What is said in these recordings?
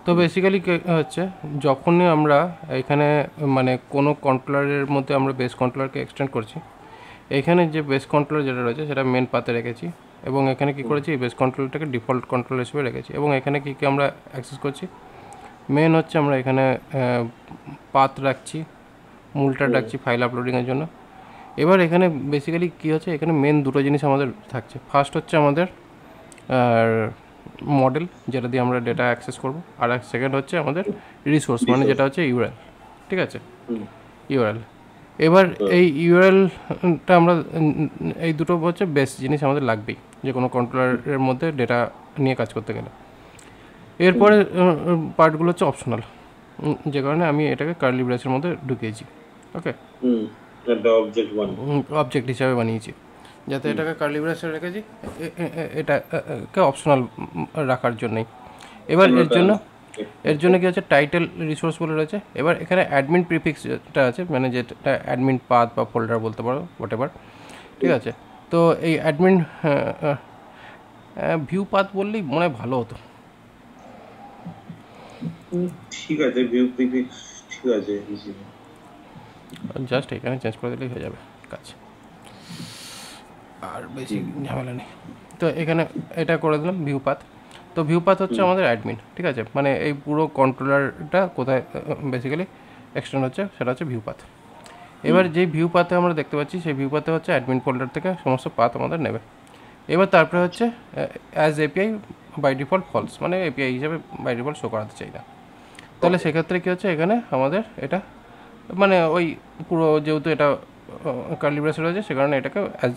তো বেসিক্যালি হচ্ছে যখনই আমরা এখানে মানে কোনো কন্ট্রোলারের মধ্যে আমরা বেস কন্ট্রোলারকে এক্সটেন্ড করছি, এখানে যে বেস কন্ট্রোলার যেটা রয়েছে সেটা মেন পাতে রেখেছি এবং এখানে কী করেছি বেস কন্ট্রোলটাকে ডিফল্ট কন্ট্রোল হিসেবে রেখেছি এবং এখানে কী কী আমরা অ্যাক্সেস করছি মেন হচ্ছে আমরা এখানে পাথ রাখছি, মূলটা রাখছি ফাইল আপলোডিংয়ের জন্য। এবার এখানে বেসিক্যালি কী হচ্ছে এখানে মেন দুটো জিনিস আমাদের থাকছে। ফার্স্ট হচ্ছে আমাদের মডেল যেটা দিয়ে আমরা ডেটা অ্যাক্সেস করব, আর সেকেন্ড হচ্ছে আমাদের রিসোর্স মানে যেটা হচ্ছে ইউআরএল। ঠিক আছে, ইউআরএল। এবার এই ইউআরএলটা আমরা এই দুটো হচ্ছে বেস জিনিস আমাদের লাগবেই যে কোনো কন্ট্রোলারের মধ্যে ডেটা নিয়ে কাজ করতে গেলে। এরপরে পার্টগুলো হচ্ছে অপশনাল, যে কারণে আমি এটাকে কার্লি ব্রেসের মধ্যে ঢুকিয়েছি। ওকে, অবজেক্ট হিসাবে বানিয়েছি যাতে এটাকে কার্লি ব্রেসে রেখেছি, এটাকে অপশনাল রাখার জন্যই। এবার এর জন্য কি হচ্ছে টাইটেল রিসোর্স বলে রয়েছে। এবার এখানে অ্যাডমিন প্রিফিক্সটা আছে, মানে যেটা অ্যাডমিন পাথ বা ফোল্ডার বলতে পারো হোয়াটএভার। ঠিক আছে, তো এই অ্যাডমিন ভিউ পাথ বললেই মনে হয় ভালো হতো। ঠিক আছে, ভিউ প্রিফিক্স ঠিক আছে, জাস্ট এখানে চেঞ্জ করে দিলেই হয়ে যাবে কাজ, আর বেশি ঝামেলা নেই। তো এখানে এটা করে দিলাম ভিউ পাথ। তো ভিউ পাথ হচ্ছে আমাদের অ্যাডমিন। ঠিক আছে, মানে এই পুরো কন্ট্রোলারটা কোথায় বেসিক্যালি এক্সটেন্ড হচ্ছে সেটা হচ্ছে ভিউ পাথ। এবার যেই ভিউ পাথে আমরা দেখতে পাচ্ছি সেই ভিউ পাথে হচ্ছে অ্যাডমিন ফোল্ডার থেকে সমস্ত পাথ আমাদের নেবে। এবার তারপরে হচ্ছে as API by default false, মানে এপিআই হিসেবে বাই ডিফল্ট শো করাতে চাই না। তাহলে সেক্ষেত্রে কী হচ্ছে এখানে আমাদের এটা মানে ওই পুরো যেহেতু এটা কার্লি ব্রেস রয়েছে সে কারণে এটাকে অ্যাজ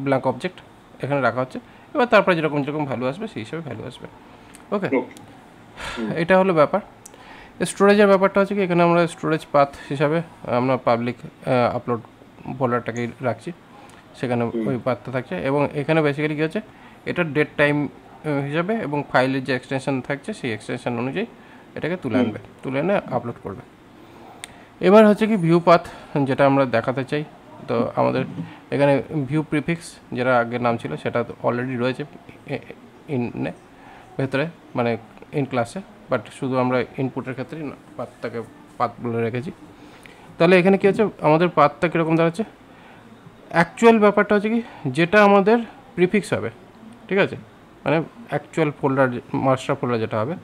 ব্ল্যাঙ্ক অবজেক্ট এখানে রাখা হচ্ছে। এবার তারপরে যেরকম যেরকম ভ্যালু আসবে সেই হিসেবে ভ্যালু আসবে। ওকে, এটা হলো ব্যাপার। স্টোরেজের ব্যাপারটা হচ্ছে কি এখানে আমরা স্টোরেজ পাথ হিসাবে আমরা পাবলিক আপলোড ফোল্ডারটাকেই রাখছি, সেখানে ওই পাথটা থাকছে। এবং এখানে বেসিক্যালি কী হচ্ছে এটা ডেট টাইম হিসাবে এবং ফাইলের যে এক্সটেনশন থাকছে সেই এক্সটেনশন অনুযায়ী এটাকে তুলে আনবে, তুলে এনে আপলোড করবে। এবার হচ্ছে কি ভিউ পাথ যেটা আমরা দেখাতে চাই, তো আমাদের এখানে ভিউ প্রিফিক্স যেটা আগের নাম ছিল সেটা অলরেডি রয়েছে ইনে ভেতরে, মানে ইন ক্লাসে, বাট শুধু আমরা ইনপুটের ক্ষেত্রে পাথটাকে পাথ বলে রেখেছি। তাহলে এখানে কী হচ্ছে আমাদের পাথটা কীরকম দাঁড়াচ্ছে, অ্যাকচুয়াল ব্যাপারটা হচ্ছে কি যেটা আমাদের প্রিফিক্স হবে, ঠিক আছে, মানে অ্যাকচুয়াল ফোল্ডার মাস্টার ফোল্ডার যেটা হবে,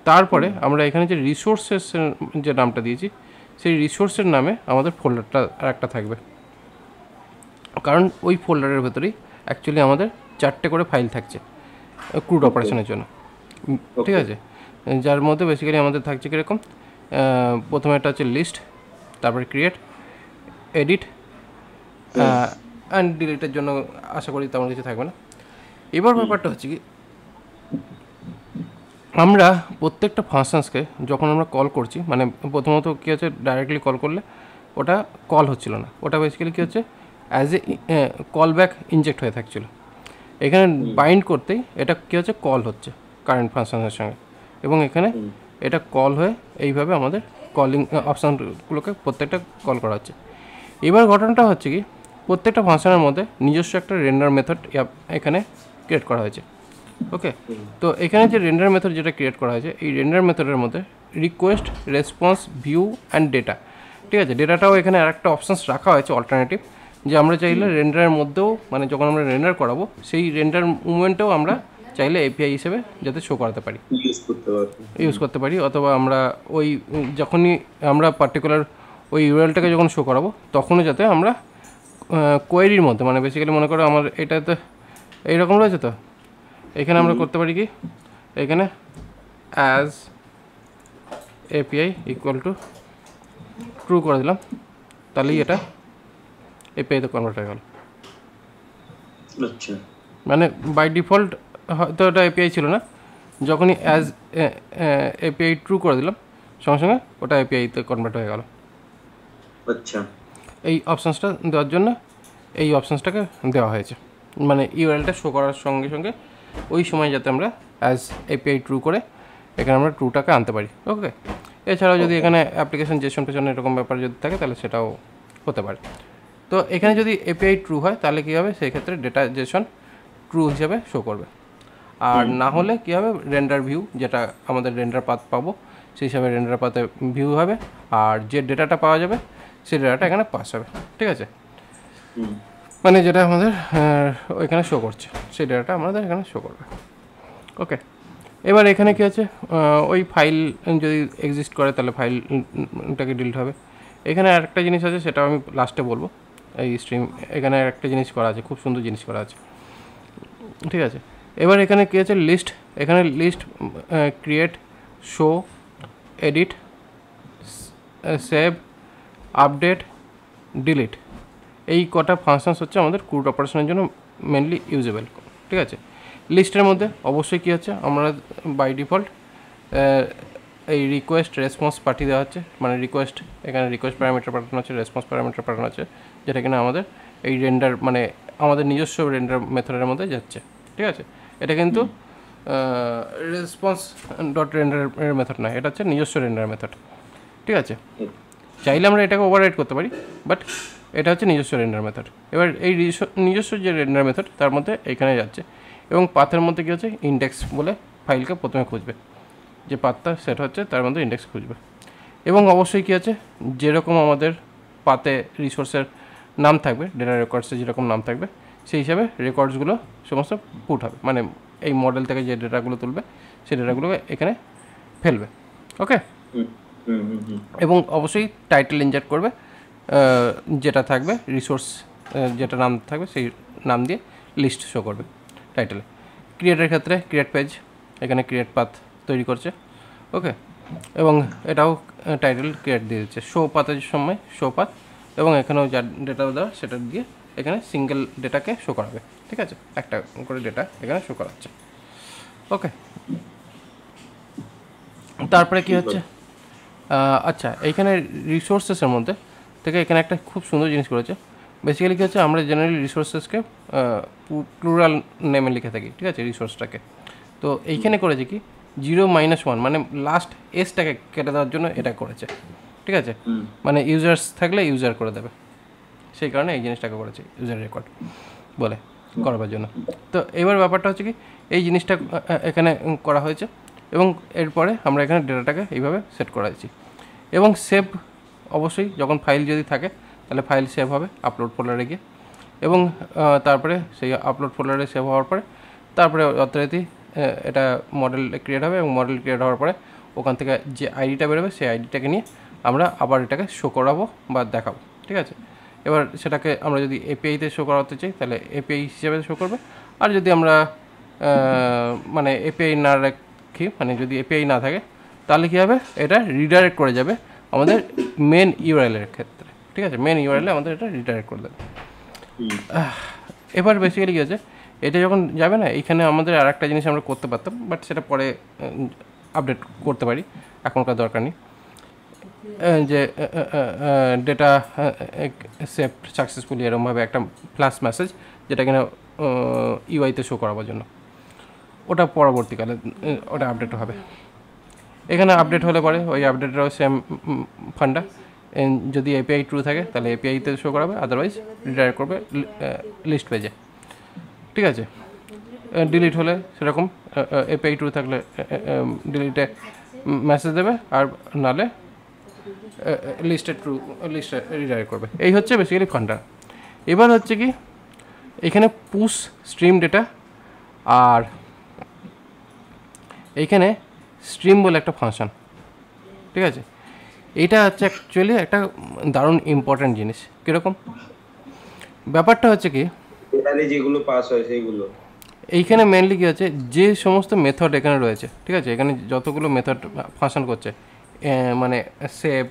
তারপরে আমরা এখানে যে রিসোর্সের যে নামটা দিয়েছি সেই রিসোর্সের নামে আমাদের ফোল্ডারটা আর একটা থাকবে, কারণ ওই ফোল্ডারের ভেতরেই অ্যাকচুয়ালি আমাদের 4টে করে ফাইল থাকছে ক্রুড অপারেশনের জন্য। ঠিক আছে, যার মধ্যে বেসিক্যালি আমাদের থাকছে কীরকম, প্রথমে একটা হচ্ছে লিস্ট, তারপরে ক্রিয়েট, এডিট অ্যান্ড ডিলিটের জন্য আশা করি তেমন কিছু থাকবে না। এবার ব্যাপারটা হচ্ছে কি আমরা প্রত্যেকটা ফাংশনসকে যখন আমরা কল করছি, মানে প্রথমত কী হচ্ছে ডাইরেক্টলি কল করলে ওটা কল হচ্ছিল না, ওটা বেসিক্যালি কী হচ্ছে as a call back inject হয়ে থাকছিল। এখানে বাইন্ড করতেই এটা কী হচ্ছে কল হচ্ছে কারেন্ট ফাংশনের সঙ্গে, এবং এখানে এটা কল হয়ে এইভাবে আমাদের কলিং অপশানগুলোকে প্রত্যেকটা কল করা হচ্ছে। এবার ঘটনাটা হচ্ছে কি প্রত্যেকটা ফাংশনের মধ্যে নিজস্ব একটা রেন্ডার মেথড এখানে ক্রিয়েট করা হয়েছে। ওকে, তো এখানে যে রেন্ডার মেথড যেটা ক্রিয়েট করা হয়েছে এই রেন্ডার মেথডের মধ্যে request, response, view and data, ঠিক আছে, ডেটাটাও এখানে আর একটা অপশানস রাখা হয়েছে অল্টারনেটিভ, যে আমরা চাইলে রেন্ডারের মধ্যেও মানে যখন আমরা রেন্ডার করাবো সেই রেন্ডার মুভমেন্টেও আমরা চাইলে এপিআই হিসেবে যাতে শো করাতে পারি, ইউজ করতে পারি, অথবা আমরা ওই যখনই আমরা পার্টিকুলার ওই ইউআরএলটাকে যখন শো করাবো তখনও যাতে আমরা কোয়েরির মধ্যে, মানে বেসিক্যালি মনে করো আমার এটাতে এইরকম রয়েছে, তো এখানে আমরা করতে পারি কি এখানে as API equal to true করে দিলাম, তাহলেই এটা এপিআইতে কনভার্ট হয়ে গেল। আচ্ছা, মানে বাই ডিফল্ট হয়তো এটা এপিআই ছিল না, যখনই অ্যাজ এপিআই ট্রু করে দিলাম সঙ্গে সঙ্গে ওটা এপিআইতে কনভার্ট হয়ে গেল। আচ্ছা, এই অপশানসটা দেওয়ার জন্য এই অপশানসটাকে দেওয়া হয়েছে, মানে ইউআরএলটা শো করার সঙ্গে সঙ্গে ওই সময় যাতে আমরা অ্যাজ এপিআই ট্রু করে এখানে আমরা ট্রুটাকে আনতে পারি। ওকে, এছাড়াও যদি এখানে অ্যাপ্লিকেশন জেসন পেছনে এরকম ব্যাপার যদি থাকে তাহলে সেটাও হতে পারে। তো এখানে যদি এপিআই ট্রু হয় তাহলে কী হবে, সেই ক্ষেত্রে ডেটা জেসন ট্রু হিসেবে শো করবে। আর না হলে কী হবে, রেন্ডার ভিউ, যেটা আমাদের রেন্ডার পাথ পাবো সেই হিসাবে রেন্ডার পাথে ভিউ হবে, আর যে ডেটাটা পাওয়া যাবে সেই ডেটাটা এখানে পাস হবে। ঠিক আছে, মানে যেটা আমাদের ওইখানে শো করছে সেই ডেটাটা আমাদের এখানে শো করবে। ওকে, এবার এখানে কী আছে, ওই ফাইল যদি এক্সিস্ট করে তাহলে ফাইলটাকে ডিলিট হবে। এখানে আরেকটা জিনিস আছে, সেটা আমি লাস্টে বলবো। এই স্ট্রিম এখানে একটা জিনিস করা আছে, খুব সুন্দর জিনিস করা আছে। ঠিক আছে, এবার এখানে কী আছে, লিস্ট, এখানে list, create, show, edit, save, update, delete, এই কটা ফাংশনস হচ্ছে আমাদের ক্রুড অপারেশনের জন্য মেনলি ইউজেবল। ঠিক আছে, লিস্টের মধ্যে অবশ্যই কী হচ্ছে, আমরা বাই ডিফল্ট এই রিকোয়েস্ট রেসপন্স পাঠিয়ে দেওয়া হচ্ছে, মানে রিকোয়েস্ট, এখানে রিকোয়েস্ট প্যারামিটার পাঠানো হচ্ছে, রেসপন্স প্যারামিটার পাঠানো হচ্ছে, যেটা কিনা আমাদের এই রেন্ডার, মানে আমাদের নিজস্ব রেন্ডার মেথডের মধ্যে যাচ্ছে। ঠিক আছে, এটা কিন্তু রেসপন্স ডট রেন্ডার মেথড না, এটা হচ্ছে নিজস্ব রেন্ডার মেথড। ঠিক আছে, চাইলে আমরা এটাকে ওভাররাইড করতে পারি, বাট এটা হচ্ছে নিজস্ব রেন্ডার মেথড। এবার এই নিজস্ব যে রেন্ডার মেথড তার মধ্যে এখানে যাচ্ছে, এবং পাথের মধ্যে কী হচ্ছে, ইন্ডেক্স বলে ফাইলকে প্রথমে খুঁজবে, যে পাথটা সেট হচ্ছে তার মধ্যে ইন্ডেক্স খুঁজবে। এবং অবশ্যই কী আছে, যেরকম আমাদের পাতে রিসোর্সের নাম থাকবে, ডেটা রেকর্ডসে যেরকম নাম থাকবে সেই হিসাবে রেকর্ডসগুলো সমস্ত পুট হবে, মানে এই মডেল থেকে যে ডেটাগুলো তুলবে সেই ডেটাগুলোকে এখানে ফেলবে। ওকে, এবং অবশ্যই টাইটেল ইনজেক্ট করবে, যেটা থাকবে রিসোর্স, যেটা নাম থাকবে সেই নাম দিয়ে লিস্ট শো করবে টাইটেলে। ক্রিয়েটের ক্ষেত্রে ক্রিয়েট পেজ, এখানে ক্রিয়েট পাথ তৈরি করছে। ওকে, এবং এটাও টাইটেল ক্রিয়েট দিয়ে দিচ্ছে। শো পাথের সময় শো পাথ, এবং এখানেও যা ডেটা দেওয়া সেটা দিয়ে এখানে সিঙ্গেল ডেটাকে শো করাবে। ঠিক আছে, একটা করে ডেটা এখানে শো করাচ্ছে। ওকে, তারপরে কি হচ্ছে, আচ্ছা, এইখানে রিসোর্সেসের মধ্যে থেকে এখানে একটা খুব সুন্দর জিনিস করেছে। বেসিক্যালি কী হচ্ছে, আমরা জেনারেলি রিসোর্সেসকে প্লুরাল নেমে লিখে থাকি। ঠিক আছে, রিসোর্সটাকে, তো এইখানে করেছে কি 0-1, মানে লাস্ট এসটাকে কেটে দেওয়ার জন্য এটা করেছে। ঠিক আছে, মানে ইউজার্স থাকলে ইউজার করে দেবে, সেই কারণে এই জিনিসটাকে করেছে ইউজার রেকর্ড বলে করবার জন্য। তো এবার ব্যাপারটা হচ্ছে কি, এই জিনিসটা এখানে করা হয়েছে, এবং এরপরে আমরা এখানে ডেটাটাকে এইভাবে সেট করা দিচ্ছি। এবং সেভ, অবশ্যই যখন ফাইল যদি থাকে তাহলে ফাইল সেভ হবে আপলোড ফোল্ডারে গিয়ে, এবং তারপরে সেই আপলোড ফোল্ডারে সেভ হওয়ার পরে তারপরে যথারীতি এটা মডেল ক্রিয়েট হবে, এবং মডেল ক্রিয়েট হওয়ার পরে ওখান থেকে যে আইডিটা বেরোবে সেই আইডিটাকে নিয়ে আমরা আবার এটাকে শো করাবো বা দেখাবো। ঠিক আছে, এবার সেটাকে আমরা যদি এপিআইতে শো করাতে চাই তাহলে এপিআই হিসেবে শো করবে, আর যদি আমরা মানে এপিআই না রাখি, মানে যদি এপিআই না থাকে তাহলে কী হবে, এটা রিডাইরেক্ট করে যাবে আমাদের মেন ইউআরএলের ক্ষেত্রে। ঠিক আছে, মেন ইউআরএলে আমাদের এটা রিডাইরেক্ট করে দেবে। এবার বেসিক্যালি কী আছে, এটা যখন যাবে না, এইখানে আমাদের আর একটা জিনিস আমরা করতে পারতাম, বাট সেটা পরে আপডেট করতে পারি, এখনকার দরকার নেই, যে ডেটা সেভড সাকসেসফুলি এরকমভাবে একটা প্লাস মেসেজ, যেটা কিনা ইউআইতে শো করাবার জন্য, ওটা পরবর্তীকালে ওটা আপডেট হবে। এখানে আপডেট হলে পরে ওই আপডেটেরও সেম ফান্ডা, যদি এপিআই ট্রু থাকে তাহলে এপিআইতে শো করাবে, আদারওয়াইজ রিডাইরেক্ট করবে লিস্ট পেজে। ঠিক আছে, ডিলিট হলে সেরকম এপিআই ট্রু থাকলে ডিলিটে মেসেজ দেবে, আর নাহলে লিস্টে ট্রু লিস্টে রিডাইরেক্ট করবে। এই হচ্ছে বেসিক্যালি ফান্ডা। এবার হচ্ছে কি, এখানে পুশ স্ট্রিম ডেটা, আর এইখানে স্ট্রিম বলে একটা ফাংশন। ঠিক আছে, এইটা হচ্ছে অ্যাকচুয়ালি একটা দারুণ ইম্পর্ট্যান্ট জিনিস। কীরকম ব্যাপারটা হচ্ছে কি, যেগুলো পাস হয় সেইগুলো এইখানে মেনলি কী হচ্ছে, যে সমস্ত মেথড এখানে রয়েছে, ঠিক আছে, এখানে যতগুলো মেথড ফাংশন করছে, মানে সেভ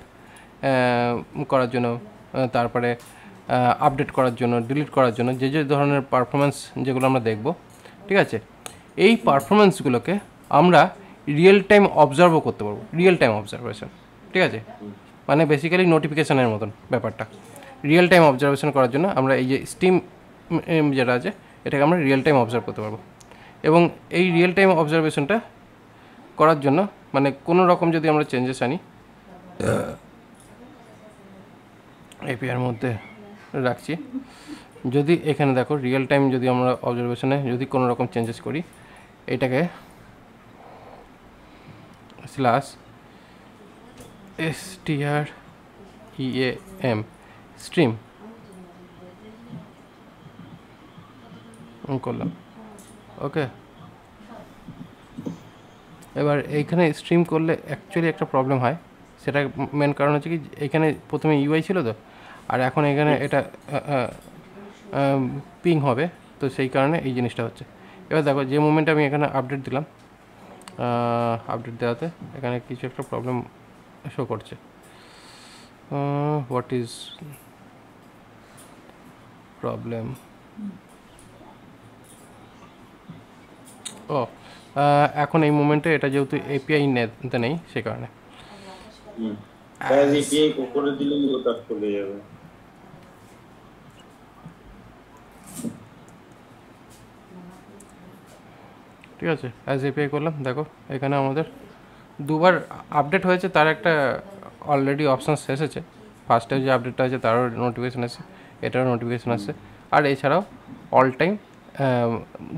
করার জন্য, তারপরে আপডেট করার জন্য, ডিলিট করার জন্য, যে যে ধরনের পারফরমেন্স যেগুলো আমরা দেখব, ঠিক আছে, এই পারফরমেন্সগুলোকে আমরা রিয়েল টাইম অবজার্ভও করতে পারবো, রিয়েল টাইম অবজারভেশন। ঠিক আছে, মানে বেসিক্যালি নোটিফিকেশানের মতন ব্যাপারটা। রিয়েল টাইম অবজারভেশন করার জন্য আমরা এই যে স্টিম যেটা আছে এটাকে আমরা রিয়েল টাইম অবজার্ভ করতে পারবো। এবং এই রিয়েল টাইম অবজারভেশনটা করার জন্য মানে কোনো রকম যদি আমরা চেঞ্জেস আনি, এপিআইয়ের মধ্যে রাখছি, যদি এখানে দেখো রিয়েল টাইম যদি আমরা অবজারভেশনে যদি কোনো রকম চেঞ্জেস করি, এটাকে স্ল্যাশ STREAM স্ট্রিম করলাম। ওকে, এবার এইখানে স্ট্রিম করলে অ্যাকচুয়ালি একটা প্রবলেম হয়, সেটা মেন কারণ হচ্ছে কি এখানে প্রথমে ইউআই ছিল তো, আর এখন এখানে এটা পিং হবে, তো সেই কারণে এই জিনিসটা হচ্ছে। এবার দেখো যে মোমেন্টে আমি এখানে আপডেট দিলাম, আপডেট দেওয়াতে এখানে কিছু একটা প্রবলেম শো করছে। What is problem? ও, এখন এই মোমেন্টে এটা যেহেতু এপিআই নেই সে কারণে। এপিআই করে দিলে ওটা চলে যাবে। ঠিক আছে, অ্যাজ এপিআই করলাম। দেখো এখানে আমাদের দুবার আপডেট হয়েছে, তার একটা অলরেডি অপশানস এসেছে। ফার্স্টে যে আপডেটটা আছে তারও নোটিফিকেশান আসছে, এটারও নোটিফিকেশান আসছে, আর এছাড়াও অল টাইম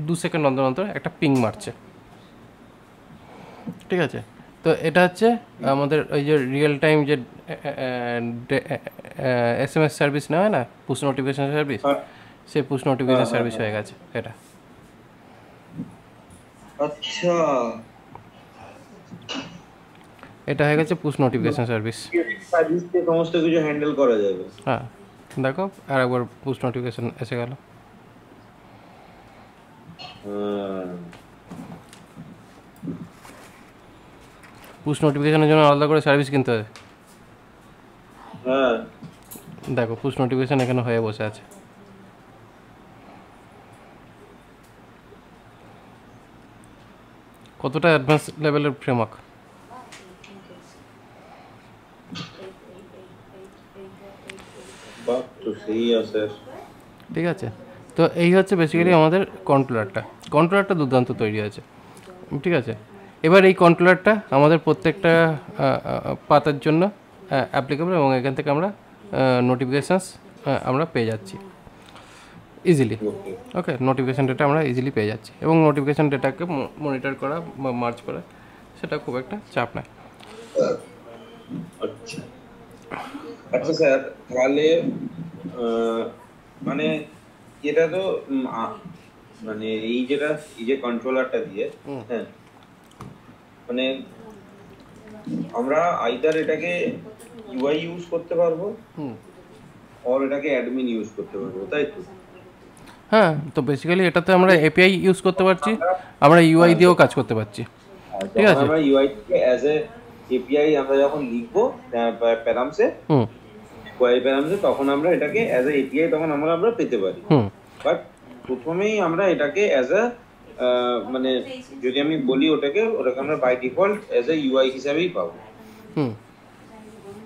2 সেকেন্ড অন্তর অন্তর একটা পিং মারছে। ঠিক আছে, তো এটা হচ্ছে আমাদের ওই যে রিয়েল টাইম যে SMS সার্ভিস নেওয়া হয় না, পুশ নোটিফিকেশান সার্ভিস, সে পুশ নোটিফিকেশান সার্ভিস হয়ে গেছে এটা। আচ্ছা, এটা হয়ে গেছে পুশ নোটিফিকেশান সার্ভিস। সার্ভিস দিয়ে সমস্ত কিছু হ্যান্ডেল করা যাবে। হ্যাঁ, দেখো আর একবার পুশ নোটিফিকেশান এসে গেল। পুশ নোটিফিকেশানের জন্য আলাদা করে সার্ভিস কিনতে হবে। হ্যাঁ, দেখো পুশ নোটিফিকেশান এখানে হয়ে বসে আছে। কতটা অ্যাডভান্স লেভেলের ফ্রেমওয়ার্ক। বাহ, তো সেই আছে। ঠিক আছে, তো এই হচ্ছে বেসিক্যালি আমাদের কন্ট্রোলারটা দুর্দান্ত তৈরি আছে। ঠিক আছে, এবার এই কন্ট্রোলারটা আমাদের প্রত্যেকটা পাতার জন্য অ্যাপ্লিকেবল, এবং এখান থেকে আমরা নোটিফিকেশানস আমরা পেয়ে যাচ্ছি ইজিলি। ওকে, নোটিফিকেশান ডেটা আমরা ইজিলি পেয়ে যাচ্ছি, এবং নোটিফিকেশান ডেটাকে মনিটর করা বা মার্চ করা সেটা খুব একটা চাপ নয়। আচ্ছা আচ্ছা স্যার, তাহলে মানে এটা তো মানে এই যে কন্ট্রোলারটা দিয়ে, হ্যাঁ, মানে আমরা আইদার এটাকে ইউআই ইউজ করতে পারবো, আর এটাকে অ্যাডমিন ইউজ করতে পারবো, তাই তো? হ্যাঁ, তো বেসিক্যালি এটাতে আমরা এপিআই ইউজ করতে পারছি, আমরা ইউআই দিয়েও কাজ করতে পারছি। ঠিক আছে, আমরা ইউআই কে অ্যাজ এ এপিআই আমরা যখন লিখবো প্যারামসে, ইউআই প্যারামসে, তখন আমরা এটাকে অ্যাজ এ এপিআই তখন আমরা পেতে পারি। বাট প্রথমেই আমরা এটাকে অ্যাজ এ মানে যদি আমি বলি ওটাকে আমরা by default as a UI হিসাবেই পাবো।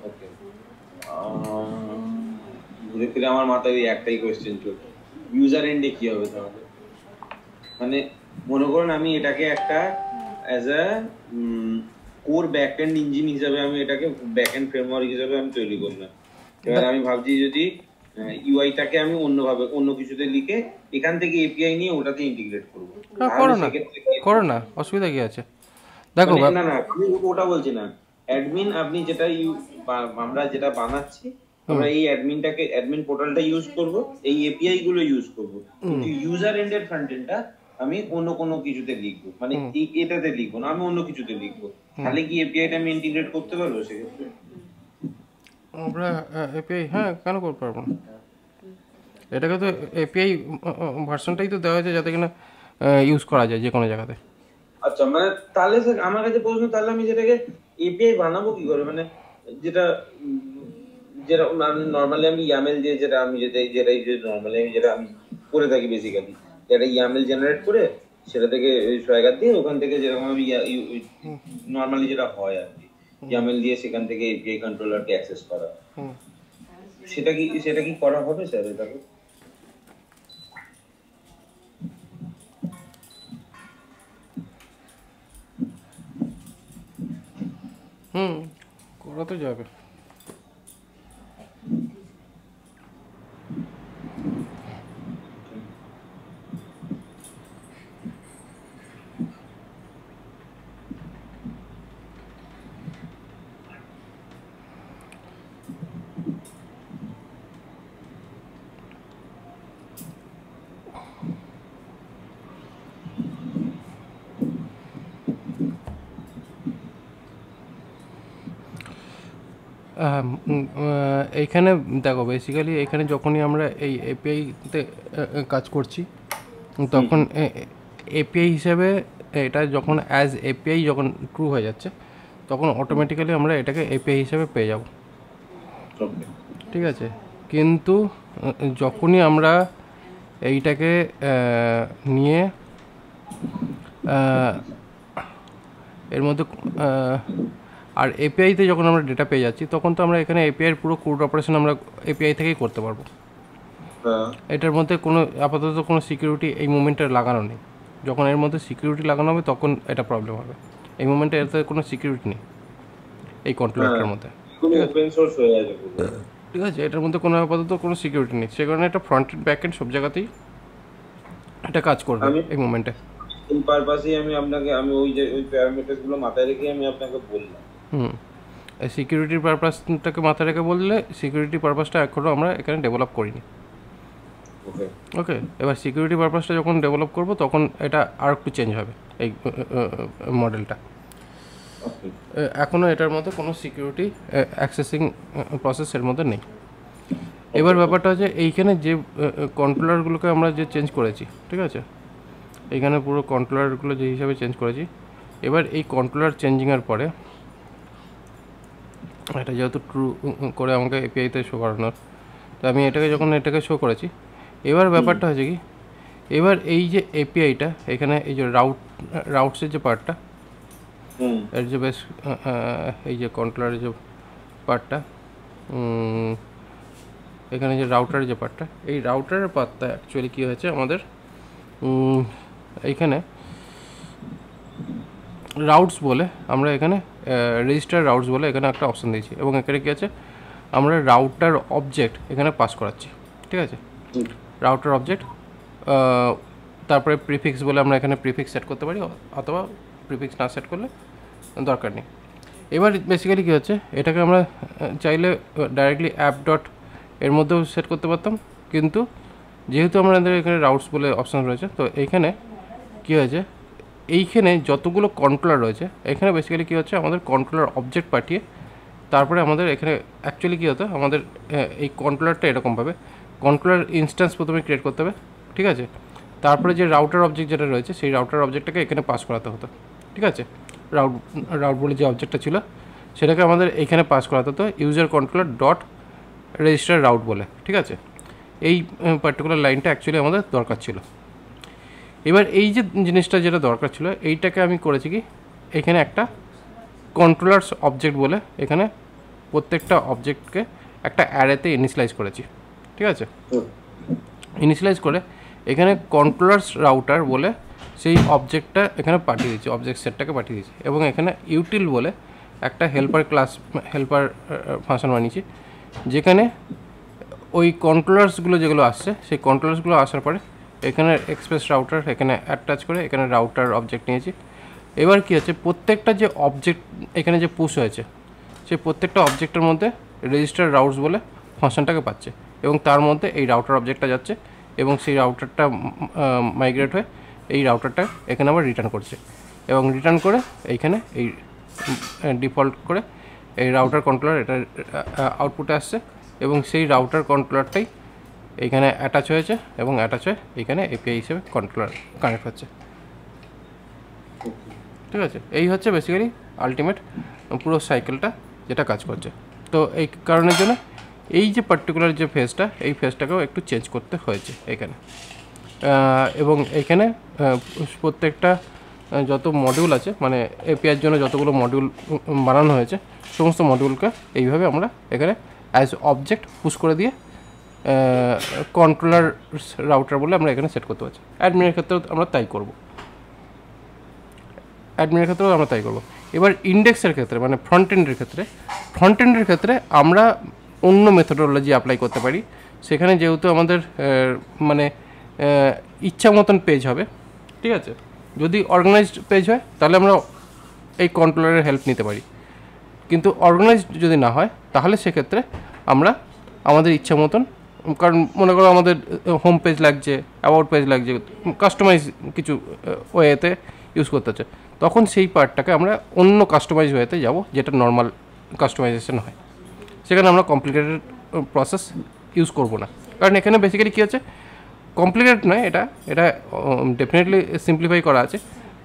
ওকে, ঘুরে ফিরে আমার মাথায় একটাই কোয়েশ্চেন চলছে, ইউজার এন্ডে কি হবে তাহলে? মানে মনে করুন আমি এটাকে একটা as a core backend engine হিসাবে আমি এটাকে ব্যাকএন্ড ফ্রেমওয়ার্ক হিসাবে আমি তৈরি করলাম। এবার আমি ভাবছি যদি ইউআইটাকে আমি অন্যভাবে অন্য কিছুতে লিখে এখান থেকে এপিআই নিয়ে ওটাতে ইন্টিগ্রেট করবো, করো না, অসুবিধা কি আছে? দেখো না না, আমি ওটা বলছি না। অ্যাডমিন আপনি যেটা আমরা যেটা বানাচ্ছি, আমরা এই অ্যাডমিন পোর্টালটা ইউজ করব, এই এপিআই গুলো ইউজ করব, কিন্তু ইউজার এন্ডের ফ্রন্ট এন্ডটা আমি অন্য কোনো কিছুতে লিখবো, মানে এটাতে লিখবো না, আমি অন্য কিছুতে লিখবো। তাহলে কি এপিআইটা আমি ইন্টিগ্রেট করতে পারবো সেক্ষেত্রে? আমরা এপিআই, হ্যাঁ, কেন করতে পারবো না? এটাকে তো এপিআই ভার্সনটাই তো দেওয়া হয়েছে যাতে কিনা ইউজ করা যায় যে কোনো জায়গাতে। আচ্ছা, মানে তাহলে আমার কাছে প্রশ্ন, তাহলে আমি যেটাকে এপিআই বানাবো কি করে? মানে যেটা নর্মালি আমি ইয়ামেল দিয়ে যেটা নর্মালি আমি করে থাকি বেসিক্যালি, যেটা ইয়ামেল জেনারেট করে সেটা থেকে সোয়াগার দিয়ে ওখান থেকে যেরকম আমি নর্মালি যেটা হয় আর কি, ইয়ামেল দিয়ে সেখান থেকে এপিআই কন্ট্রোলারকে অ্যাক্সেস করা, সেটা কি করা হবে স্যার এটাকে? করা তো যাবে। এইখানে দেখো বেসিক্যালি এখানে যখনই আমরা এই এপিআইতে কাজ করছি তখন এপিআই হিসেবে এটা যখন অ্যাজ এপিআই যখন ট্রু হয়ে যাচ্ছে তখন অটোমেটিক্যালি আমরা এটাকে এপিআই হিসেবে পেয়ে যাব, ঠিক আছে। কিন্তু যখনই আমরা এইটাকে নিয়ে এর মধ্যে আর এপিআইতে যখন আমরা ডেটা পেয়ে যাচ্ছি তখন তো আমরা এখানে এপিআইয়ের পুরো কোড অপারেশন আমরা এপিআই থেকেই করতে পারবো। এটার মধ্যে কোনো আপাতত কোনো সিকিউরিটি এই মুভমেন্টে লাগানো নেই। যখন এর মধ্যে সিকিউরিটি লাগানো হবে তখন এটা প্রবলেম হবে। এই মুভমেন্টে এতে কোনো সিকিউরিটি নেই এই কন্ট্রোলারটার মধ্যে, ঠিক আছে। এটার মধ্যে কোনো আপাতত কোনো সিকিউরিটি নেই, সে কারণে এটা ফ্রন্ট এন্ড ব্যাক এন্ড সব জায়গাতেই এটা কাজ করবে এই মুভমেন্টে। এই পারপাসেই আমি ওই প্যারামিটারগুলো মাথায় রেখে আমি আপনাকে বললাম। এই সিকিউরিটির পারপাসটাকে মাথায় রেখে বললে সিকিউরিটি পারপাসটা এখনও আমরা এখানে ডেভেলপ করিনি। ওকে, এবার সিকিউরিটি পারপাসটা যখন ডেভেলপ করব তখন এটা আর একটু চেঞ্জ হবে এই মডেলটা। এখনও এটার মধ্যে কোনো সিকিউরিটি অ্যাক্সেসিং প্রসেস এর মধ্যে নেই। এবার ব্যাপারটা হচ্ছে এইখানে যে কন্ট্রোলারগুলোকে আমরা যে চেঞ্জ করেছি, ঠিক আছে, এইখানে পুরো কন্ট্রোলারগুলো যে হিসাবে চেঞ্জ করেছি, এবার এই কন্ট্রোলার চেঞ্জিংয়ের পরে এটা যেহেতু ট্রু করে আমাকে এপিআইতে শো করানোর, তো আমি এটাকে শো করেছি। এবার ব্যাপারটা হচ্ছে কি, এবার এই যে এপিআইটা এখানে এই যে রাউটসের যে পার্টটা, এর যে বেশ এই যে কন্ট্রোলারের যে পার্টটা, এখানে যে রাউটারের যে পার্টটা, এই রাউটারের পার্টটা অ্যাকচুয়ালি কী হয়েছে আমাদের এইখানে রাউটস বলে আমরা এখানে রেজিস্টার রাউটস বলে এখানে একটা অপশান দিয়েছি, এবং এখানে কী আছে আমরা রাউটার অবজেক্ট এখানে পাস করাচ্ছি, ঠিক আছে। রাউটার অবজেক্ট, তারপরে প্রিফিক্স বলে আমরা এখানে প্রিফিক্স সেট করতে পারি, অথবা প্রিফিক্স না সেট করলে দরকার নেই। এবার বেসিক্যালি কী হচ্ছে, এটাকে আমরা চাইলে ডাইরেক্টলি অ্যাপ ডট এর মধ্যেও সেট করতে পারতাম, কিন্তু যেহেতু আমাদের এখানে রাউটস বলে অপশান রয়েছে, তো এইখানে কী হয়েছে, এইখানে যতগুলো কন্ট্রোলার রয়েছে এখানে বেসিক্যালি কী হচ্ছে আমাদের কন্ট্রোলার অবজেক্ট পাঠিয়ে তারপরে আমাদের এখানে অ্যাকচুয়ালি কী হতো, আমাদের এই কন্ট্রোলারটা এরকমভাবে কন্ট্রোলার ইনস্ট্যান্স প্রথমে ক্রিয়েট করতে হবে, ঠিক আছে। তারপরে যে রাউটার অবজেক্ট যেটা রয়েছে সেই রাউটার অবজেক্টটাকে এখানে পাস করাতে হতো, ঠিক আছে। রাউট বলে যে অবজেক্টটা ছিল সেটাকে আমাদের এইখানে পাস করাতে হতো user controller dot register route বলে, ঠিক আছে। এই পার্টিকুলার লাইনটা অ্যাকচুয়ালি আমাদের দরকার ছিল। এবার এই যে জিনিসটা যেটা দরকার ছিল এইটাকে আমি করেছি কি, এখানে একটা কন্ট্রোলার্স অবজেক্ট বলে এখানে প্রত্যেকটা অবজেক্টকে একটা অ্যারেতে ইনিশিয়ালাইজ করেছি, ঠিক আছে। ইনিশিয়ালাইজ করে এখানে কন্ট্রোলার্স রাউটার বলে সেই অবজেক্টটা এখানে পাঠিয়ে দিয়েছি, অবজেক্ট সেটটাকে পাঠিয়ে দিয়েছি, এবং এখানে ইউটিল বলে একটা হেল্পার ফাংশন বানিয়েছি, যেখানে ওই কন্ট্রোলার্সগুলো যেগুলো আসছে সেই কন্ট্রোলার্সগুলো আসার পরে এখানে এক্সপ্রেস রাউটার এখানে অ্যাটাচ করে এখানে রাউটার অবজেক্ট নিয়েছি। এবার কী হচ্ছে, প্রত্যেকটা যে অবজেক্ট এখানে যে পুশ হয়েছে সেই প্রত্যেকটা অবজেক্টের মধ্যে রেজিস্টার রাউটস বলে ফাংশনটাকে পাচ্ছে, এবং তার মধ্যে এই রাউটার অবজেক্টটা যাচ্ছে, এবং সেই রাউটারটা মাইগ্রেট হয়ে এই রাউটারটা এখানে আবার রিটার্ন করছে, এবং রিটার্ন করে এইখানে এই ডিফল্ট করে এই রাউটার কন্ট্রোলার এটা আউটপুটে আসছে, এবং সেই রাউটার কন্ট্রোলারটাই এইখানে অ্যাটাচ হয়েছে, এবং অ্যাটাচ হয়ে এইখানে এপিআই হিসেবে কন্ট্রোলার কানেক্ট হচ্ছে, ঠিক আছে। এই হচ্ছে বেসিক্যালি আলটিমেট পুরো সাইকেলটা যেটা কাজ করছে। তো এই কারণের জন্য এই যে পার্টিকুলার যে ফেজটা এই ফেজটাকেও একটু চেঞ্জ করতে হয়েছে এখানে, এবং এইখানে প্রত্যেকটা যত মডিউল আছে মানে এপিআইয়ের জন্য যতগুলো মডিউল বানানো হয়েছে সমস্ত মডিউলকে এইভাবে আমরা এখানে অ্যাজ অবজেক্ট পুশ করে দিয়ে কন্ট্রোলার রাউটার বলে আমরা এখানে সেট করতে পারছি। অ্যাডমিনের ক্ষেত্রেও আমরা তাই করব, এবার ইন্ডেক্সের ক্ষেত্রে মানে ফ্রন্ট এন্ডের ক্ষেত্রে আমরা অন্য মেথোডোলজি অ্যাপ্লাই করতে পারি। সেখানে যেহেতু আমাদের মানে ইচ্ছা মতন পেজ হবে, ঠিক আছে। যদি অর্গানাইজড পেজ হয় তাহলে আমরা এই কন্ট্রোলারের হেল্প নিতে পারি, কিন্তু অর্গানাইজড যদি না হয় তাহলে সেক্ষেত্রে আমরা আমাদের ইচ্ছা মতন, কারণ মনে করো আমাদের হোম পেজ লাগছে, অ্যাবাউট পেজ লাগছে, কাস্টমাইজ কিছু ওয়েতে ইউজ করতে হচ্ছে, তখন সেই পার্টটাকে আমরা অন্য কাস্টমাইজ ওয়েতে যাব যেটা নর্মাল কাস্টমাইজেশন হয়, সেখানে আমরা কমপ্লিকেটেড প্রসেস ইউজ করব না, কারণ এখানে বেসিক্যালি কী হচ্ছে, কমপ্লিকেটেড নয়, এটা এটা ডেফিনেটলি সিম্পলিফাই করা আছে,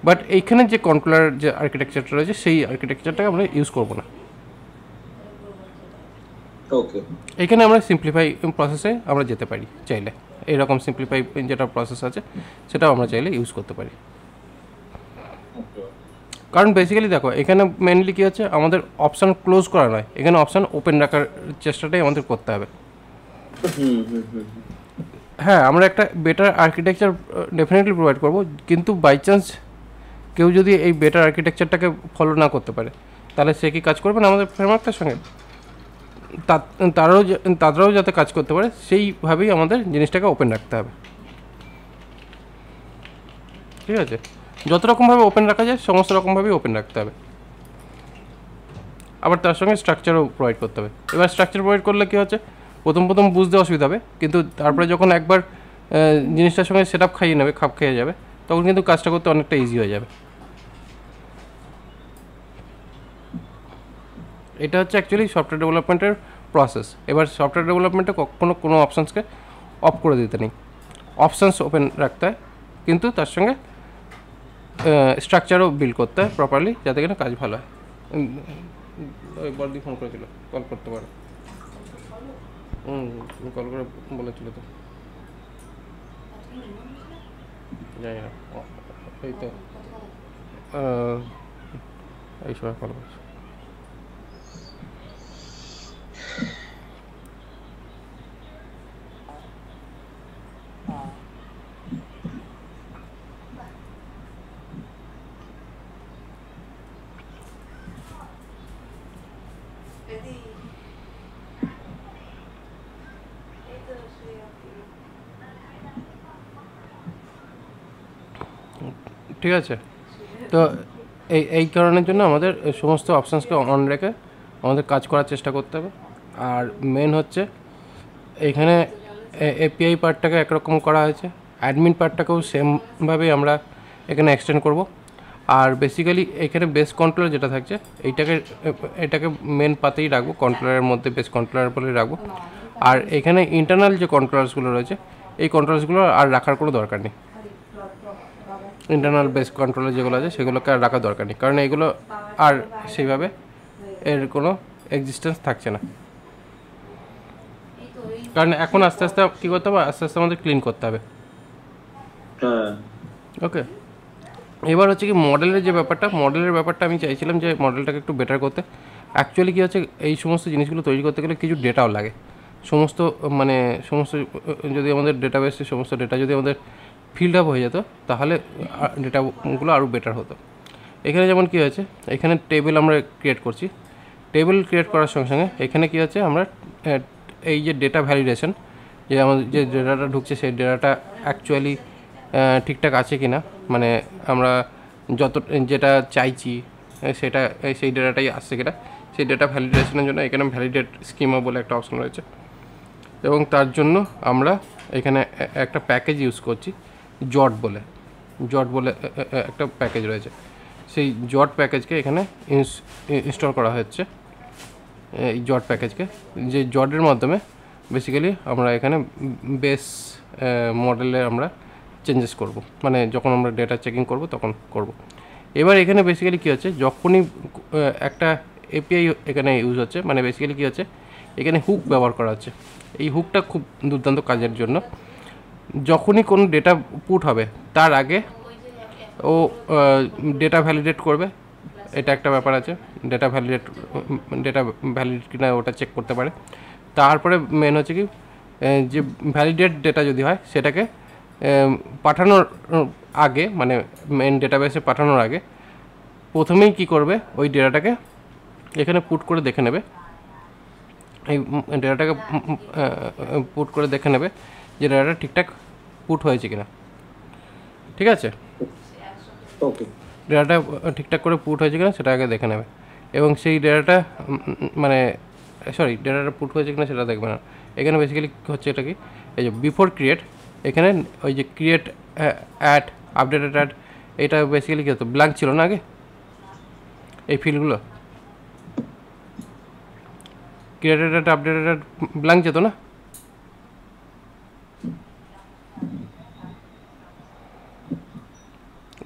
বাট এইখানে যে কন্ট্রোলার যে আর্কিটেকচারটা রয়েছে সেই আর্কিটেকচারটাকে আমরা ইউজ করব না। ওকে, এখানে আমরা সিম্পলিফাই প্রসেসে আমরা যেতে পারি চাইলে, এইরকম সিম্পলিফাই যেটা প্রসেস আছে সেটাও আমরা চাইলে ইউজ করতে পারি। কারণ বেসিক্যালি দেখো এখানে মেনলি কী হচ্ছে, আমাদের অপশান ক্লোজ করা নয়, এখানে অপশান ওপেন রাখার চেষ্টাটাই আমাদের করতে হবে। হ্যাঁ, আমরা একটা বেটার আর্কিটেকচার ডেফিনেটলি প্রোভাইড করব, কিন্তু বাই চান্স কেউ যদি এই বেটার আর্কিটেকচারটাকে ফলো না করতে পারে, তাহলে সে কি কাজ করবে না আমাদের ফ্রেমওয়ার্কটার সঙ্গে? তারাও যাতে কাজ করতে পারে সেইভাবেই আমাদের জিনিসটাকে ওপেন রাখতে হবে, ঠিক আছে? যত রকমভাবে ওপেন রাখা যায় সমস্ত রকমভাবেই ওপেন রাখতে হবে, আবার তার সঙ্গে স্ট্রাকচারও প্রোভাইড করতে হবে। এবার স্ট্রাকচার প্রোভাইড করলে কী হচ্ছে, প্রথম বুঝতে অসুবিধা হবে, কিন্তু তারপরে যখন একবার জিনিসটার সঙ্গে সেট আপ খাইয়ে নেবে, খাপ খেয়ে যাবে, তখন কিন্তু কাজটা করতে অনেকটা ইজি হয়ে যাবে। এটা হচ্ছে অ্যাকচুয়ালি সফটওয়্যার ডেভেলপমেন্টের প্রসেস। এবার সফটওয়্যার ডেভেলপমেন্টে কখনো কোনো অপশানসকে অফ করে দিতে নেই, অপশানস ওপেন রাখতে হয়, কিন্তু তার সঙ্গে স্ট্রাকচারও বিল্ড করতে হয় প্রপারলি, যাতে কিনা কাজ ভালো হয়। বড়দি ফোন করেছিল, কল করতে পারো। কল করে বলেছিল তো, জানি না, এই তো এই সময় কল করছে। ঠিক আছে, তো এই কারণের জন্য আমাদের সমস্ত অপশানসকে অন রেখে আমাদের কাজ করার চেষ্টা করতে হবে। আর মেন হচ্ছে এইখানে এপিআই পার্টটাকে একরকম করা হয়েছে, অ্যাডমিন পার্টটাকেও সেমভাবেই আমরা এখানে এক্সটেন্ড করব। আর বেসিক্যালি এখানে বেস কন্ট্রোলার যেটা থাকছে এটাকে মেন পাতেই রাখবো, কন্ট্রোলারের মধ্যে বেস কন্ট্রোলার বলে রাখবো। আর এখানে ইন্টারনাল যে কন্ট্রোলার্সগুলো রয়েছে এই কন্ট্রোলার্সগুলো আর রাখার কোনো দরকার নেই, ইন্টারনাল বেস কন্ট্রোলার যেগুলো আছে সেগুলোকে আর রাখার দরকার নেই, কারণ এগুলো আর সেইভাবে এর কোনো এক্সিস্টেন্স থাকছে না। কারণ এখন আস্তে আস্তে কী করতে হবে, আস্তে আস্তে আমাদের ক্লিন করতে হবে। ওকে, এবার হচ্ছে কি মডেলের যে মডেলের ব্যাপারটা আমি চাইছিলাম যে মডেলটাকে একটু বেটার করতে। অ্যাকচুয়ালি কী হচ্ছে, এই সমস্ত জিনিসগুলো তৈরি করতে গেলে কিছু ডেটাও লাগে, সমস্ত যদি আমাদের ডেটাবেসে সমস্ত ডেটা যদি আমাদের ফিল্ড আপ হয়ে যেত, তাহলে ডেটাগুলো আরও বেটার হতো। এখানে যেমন কী হয়েছে, এখানে টেবিল আমরা ক্রিয়েট করছি, টেবিল ক্রিয়েট করার সঙ্গে সঙ্গে এখানে কী হচ্ছে, আমরা এই যে ডেটা ভ্যালিডেশন, যে আমাদের যে ডেটাটা ঢুকছে সেই ডেটাটা অ্যাকচুয়ালি ঠিকঠাক আছে কি না, মানে আমরা যেটা চাইছি সেটা সেই ডেটাটাই আসছে কিনা, সেই ডেটা ভ্যালিডেশনের জন্য এখানে ভ্যালিডেট স্কিমা বলে একটা অপশন রয়েছে, এবং তার জন্য আমরা এখানে একটা প্যাকেজ ইউজ করছি জট বলে একটা প্যাকেজ রয়েছে। সেই জট প্যাকেজকে এখানে ইনস্টল করা হচ্ছে, এই জট প্যাকেজকে, যে জটের মাধ্যমে বেসিক্যালি আমরা এখানে বেস মডেলে আমরা চেঞ্জেস করব, মানে যখন আমরা ডেটা চেকিং করব তখন করব। এবার এখানে বেসিক্যালি কী হচ্ছে, যখনই একটা এপিআই এখানে ইউজ হচ্ছে, মানে বেসিক্যালি কী হচ্ছে, এখানে হুক ব্যবহার করা হচ্ছে। এই হুকটা খুব দুর্দান্ত কাজের জন্য। যখনই কোনো ডেটা পুট হবে তার আগে ও ডেটা ভ্যালিডেট করবে, এটা একটা ব্যাপার আছে, ডেটা ভ্যালিড কিনা ওটা চেক করতে পারে। তারপরে মেন হচ্ছে কি, যে ভ্যালিডেট ডেটা যদি হয় সেটাকে পাঠানোর আগে, মানে মেন ডেটাবেসে পাঠানোর আগে প্রথমেই কি করবে, ওই ডেটাটাকে এখানে পুট করে দেখে নেবে, এই ডেটাটাকে পুট করে দেখে নেবে যে ডেটাটা ঠিকঠাক পুট হয়েছে কিনা। ঠিক আছে, ওকে, ডেটাটা ঠিকঠাক করে পুট হয়েছে কিনা সেটা আগে দেখে নেবে, এবং সেই ডেটাটা ডেটাটা পুট হয়েছে কিনা সেটা দেখবে না। এখানে বেসিক্যালি হচ্ছে এটা কি, এই যে বিফোর ক্রিয়েট, এখানে ওই যে ক্রিয়েট অ্যাড, আপডেটেড অ্যাড, এটা বেসিক্যালি কী হতো, ব্ল্যাঙ্ক ছিল না আগে এই ফিল্ডগুলো, ক্রিয়েটেড ডেটা আপডেটেড ব্ল্যাঙ্ক যেত না,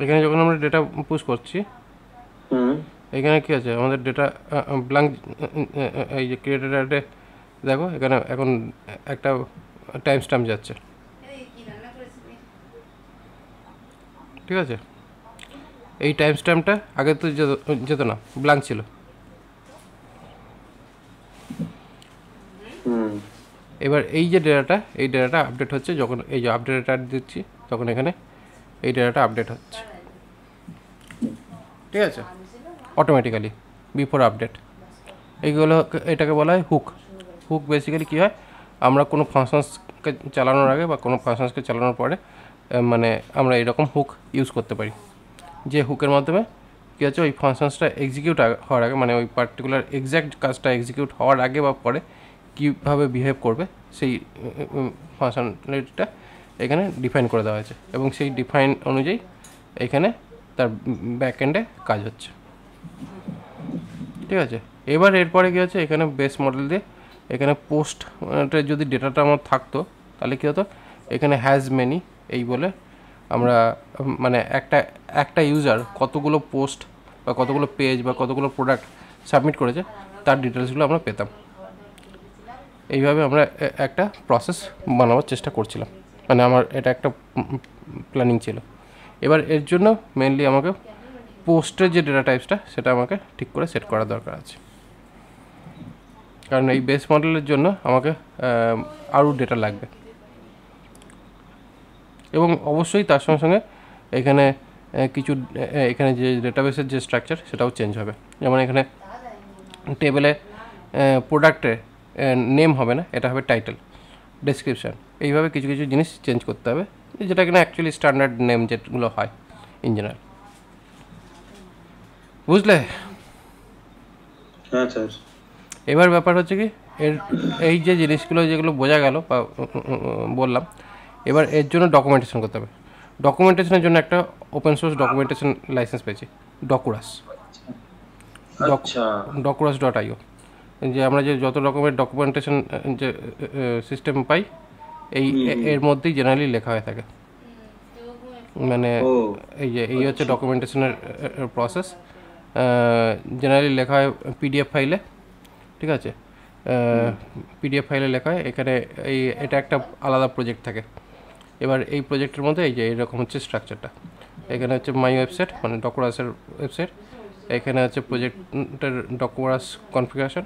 এখানে যখন আমরা ডেটা পুশ করছি এখানে কী আছে আমাদের ডেটা ব্ল্যাঙ্ক, এই যে ক্রিয়েটেড ডেটাতে দেখো এখানে এখন একটা টাইম স্ট্যাম্প যাচ্ছে, ঠিক আছে। এই টাইম স্ট্যাম্পটা আগে তো যেত না, ব্ল্যাঙ্ক ছিল। এবার এই যে ডেটাটা, এই ডেটাটা আপডেট হচ্ছে যখন এই যে আপডেট ডেটা দিচ্ছি তখন এখানে এই ডেটাটা আপডেট হচ্ছে, ঠিক আছে, অটোমেটিক্যালি বিফোর আপডেট। এইগুলো এটাকে বলা হয় হুক। হুক বেসিক্যালি কী হয়, আমরা কোনো ফাংশনসকে চালানোর আগে বা কোনো ফাংশনসকে চালানোর পরে মানে আমরা এরকম হুক ইউজ করতে পারি, যে হুকের মাধ্যমে কী হচ্ছে ওই ফাংশনসটা এক্সিকিউট হওয়ার আগে, মানে ওই পার্টিকুলার এক্স্যাক্ট কাজটা এক্সিকিউট হওয়ার আগে বা পরে কীভাবে বিহেভ করবে সেই ফাংশনালিটিটা এখানে ডিফাইন করে দেওয়া হয়েছে, এবং সেই ডিফাইন অনুযায়ী এখানে তার ব্যাক এন্ডে কাজ হচ্ছে, ঠিক আছে। এবার এরপরে কী হচ্ছে, এখানে বেস মডেল দিয়ে এখানে পোস্টের যদি ডেটাটা আমার থাকতো তাহলে কী হতো, এখানে হ্যাজ মেনি এই বলে আমরা মানে একটা ইউজার কতগুলো পোস্ট বা কতগুলো পেজ বা কতগুলো প্রোডাক্ট সাবমিট করেছে তার ডিটেলসগুলো আমরা পেতাম। এইভাবে আমরা একটা প্রসেস বানাবার চেষ্টা করছিলাম, মানে আমার এটা একটা প্ল্যানিং ছিল। এবার এর জন্য মেনলি আমাকে পোস্টের যে ডেটা টাইপসটা সেটা আমাকে ঠিক করে সেট করার দরকার আছে, কারণ এই বেস মডেলের জন্য আমাকে আরও ডেটা লাগবে, এবং অবশ্যই তার সঙ্গে সঙ্গে এখানে কিছু এখানে যে ডেটাবেসের যে স্ট্রাকচার সেটাও চেঞ্জ হবে। যেমন এখানে টেবিলে প্রোডাক্টের নেম হবে না, এটা হবে টাইটেল, ডেসক্রিপশান, এইভাবে কিছু কিছু জিনিস চেঞ্জ করতে হবে, যেটা কিনা অ্যাকচুয়ালি স্ট্যান্ডার্ড নেম যেগুলো হয় ইন জেনারেল, বুঝলে? হ্যাঁ স্যার। এবার ব্যাপার হচ্ছে কি, এই যে জিনিসগুলো যেগুলো বোঝা গেল বা বললাম, এবার এর জন্য ডকুমেন্টেশন করতে হবে। ডকুমেন্টেশনের জন্য একটা ওপেন সোর্স ডকুমেন্টেশন লাইসেন্স পেয়েছি, ডকুরাস, docurass.io, যে আমরা যে যত রকমের ডকুমেন্টেশন যে সিস্টেম পাই এই এর মধ্যেই জেনারেলি লেখা হয়ে থাকে, মানে এই হচ্ছে ডকুমেন্টেশনের প্রসেস, জেনারেলি লেখা হয় পিডিএফ ফাইলে, ঠিক আছে, পিডিএফ ফাইলে লেখা হয়। এখানে এটা একটা আলাদা প্রজেক্ট থাকে। এবার এই প্রজেক্টের মধ্যে এই যে এইরকম হচ্ছে স্ট্রাকচারটা, এখানে হচ্ছে মাই ওয়েবসাইট মানে ডকুরাসের ওয়েবসাইট, এখানে হচ্ছে প্রজেক্টের ডকুরাস কনফিগারেশন,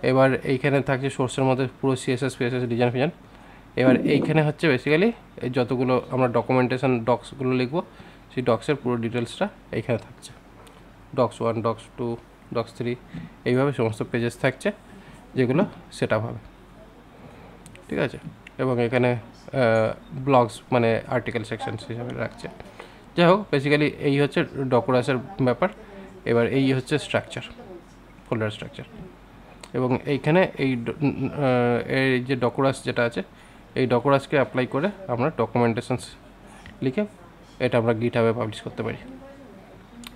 এবার এইখানে থাকছে সোর্সের মধ্যে পুরো সিএসএস পিএসএস ডিজাইন ফিজাইন। এবার এইখানে হচ্ছে বেসিক্যালি যতগুলো আমরা ডকুমেন্টেশন ডক্সগুলো লিখবো সেই ডক্সের পুরো ডিটেলসটা এইখানে থাকছে, ডক্স 1, ডক্স 2, ডক্স 3, এইভাবে সমস্ত পেজেস থাকছে যেগুলো সেট আপ হবে, ঠিক আছে। এবং এখানে ব্লগস মানে আর্টিকেল সেকশনস হিসাবে রাখছে। যাই হোক, বেসিক্যালি এই হচ্ছে ডকুরাসের ব্যাপার। এবার এই হচ্ছে স্ট্রাকচার, ফোল্ডার স্ট্রাকচার, এবং এইখানে এই যে ডকুরাস যেটা আছে এই ডকুরাসকে অ্যাপ্লাই করে আমরা ডকুমেন্টেশনস লিখে এটা আমরা গিটহাবে পাবলিশ করতে পারি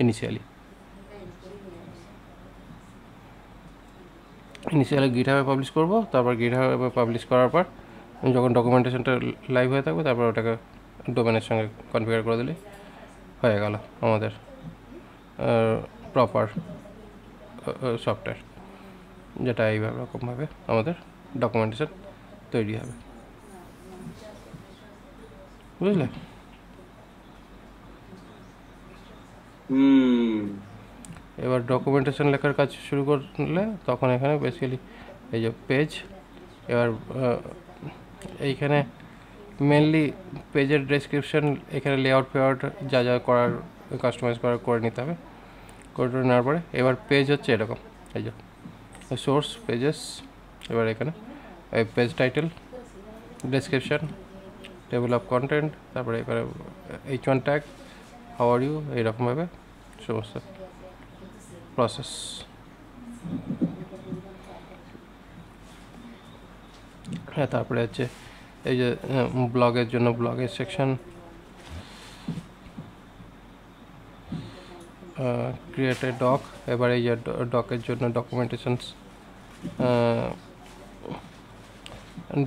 ইনিশিয়ালি গিটহাবে পাবলিশ করব। তারপর গিটহাবে পাবলিশ করার পর যখন ডকুমেন্টেশনটা লাইভ হয়ে থাকবে তারপর ওটাকে ডোমেনের সঙ্গে কনফিগার করে দিলে হয়ে গেল আমাদের প্রপার সফটওয়্যার, যেটা এইভাবে রকমভাবে আমাদের ডকুমেন্টেশন তৈরি হবে, বুঝলে? এবার ডকুমেন্টেশন লেখার কাজ শুরু করলে তখন এখানে বেসিক্যালি এই যে পেজ, এবার এইখানে মেনলি পেজের ডেসক্রিপশন, এখানে লেআউট ফেআউট যা যা করার কাস্টমাইজ করার করে নিতে হবে, করে নেওয়ার পরে এবার পেজ হচ্ছে এরকম, এই যে সোর্স পেজেস, এবার এখানে এই page title, description, table of content, তারপরে এখানে H1 tag, how are you, এইরকমভাবে সমস্ত প্রসেস। হ্যাঁ, তারপরে হচ্ছে এই যে ব্লগের জন্য ব্লগের সেকশন, ক্রিয়েট এ ডক, এবার এই যে ডকের জন্য ডকুমেন্টেশনস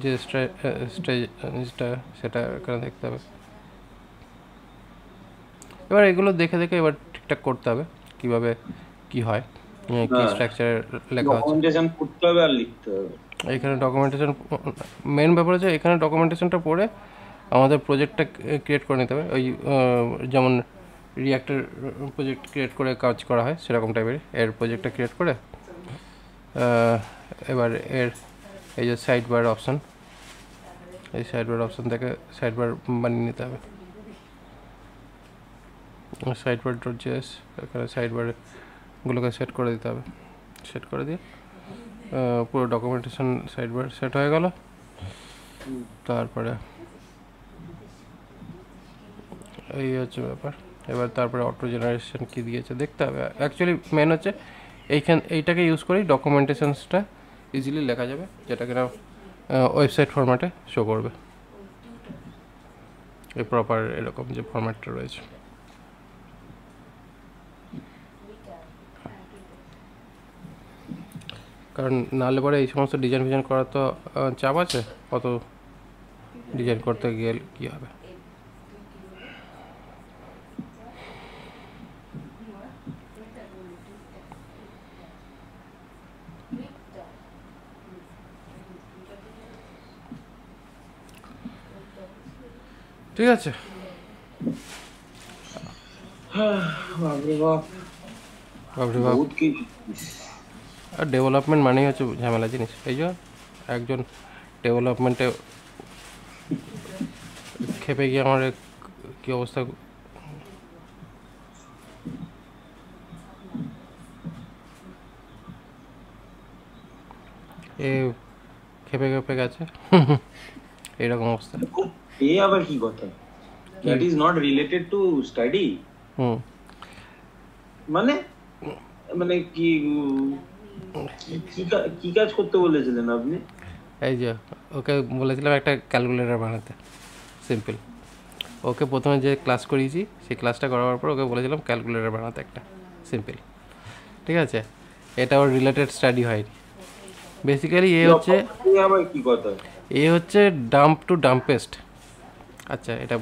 যে স্টেজটা সেটা এখানে দেখতে হবে। এবার এগুলো দেখে দেখে এবার ঠিকঠাক করতে হবে কীভাবে কি হয়, কি হ্যাঁ, স্ট্রাকচারে লেখা আছে। ডকুমেন্টেশন করতে হবে আর লিখতে হবে। এখানে ডকুমেন্টেশন মেন ব্যাপার হচ্ছে, এখানে ডকুমেন্টেশনটা পড়ে আমাদের প্রজেক্টটা ক্রিয়েট করে নিতে হবে। ওই যেমন রিঅ্যাক্টের প্রজেক্ট ক্রিয়েট করে কাজ করা হয় সেরকম টাইপের এর প্রজেক্টটা ক্রিয়েট করে এবার এর এই যে সাইড বার অপশান, এই সাইড বার অপশান থেকে সাইড বার বানিয়ে নিতে হবে। সাইড বার ডট জেএস, এখানে সাইড বারগুলোকে সেট করে দিতে হবে। সেট করে দিয়ে পুরো ডকুমেন্টেশন সাইড বার সেট হয়ে গেল। তারপরে এই হচ্ছে ব্যাপার। এবার তারপরে অটো জেনারেশন কী দিয়েছে দেখতে হবে। অ্যাকচুয়ালি মেন হচ্ছে এইটাকে ইউজ করেই ডকুমেন্টেশনসটা ইজিলি লেখা যাবে, যেটা কিনা ওয়েবসাইট ফরম্যাটে শো করবে, এই প্রপার এরকম যে ফরম্যাটটা রয়েছে। কারণ নাহলে পরে এই সমস্ত ডিজাইন করার তো চাপ আছে, কত ডিজাইন করতে গিয়ে কী হবে। ঠিক আছে, বাপরে বাপ, বাপরে বাপ। বহুত কি। আর ডেভেলপমেন্ট মানেই হচ্ছে ঝামেলা জিনিস। এই যে একজন ডেভেলপমেন্টে খেপে গিয়ে আমার কী অবস্থা। এ খেপে খেপে গেছে এইরকম অবস্থা। এ আবার কি কথা? That is not related to study. মানে মানে কি কি কাজ করতে বলেছিলেন আপনি? এই যে ওকে বলেছিলাম একটা ক্যালকুলেটর বানাতে, সিম্পল। ওকে প্রথমে যে ক্লাস করিয়েছি সেই ক্লাসটা করার পর ওকে বলেছিলাম ক্যালকুলেটর বানাতে একটা সিম্পল, ঠিক আছে। এটা ওর রিলেটেড স্টাডি হয়নি। বেসিক্যালি আবার কি কথা? এ হচ্ছে ডাম্প টু ডাম্পেস্ট। আচ্ছা, এটা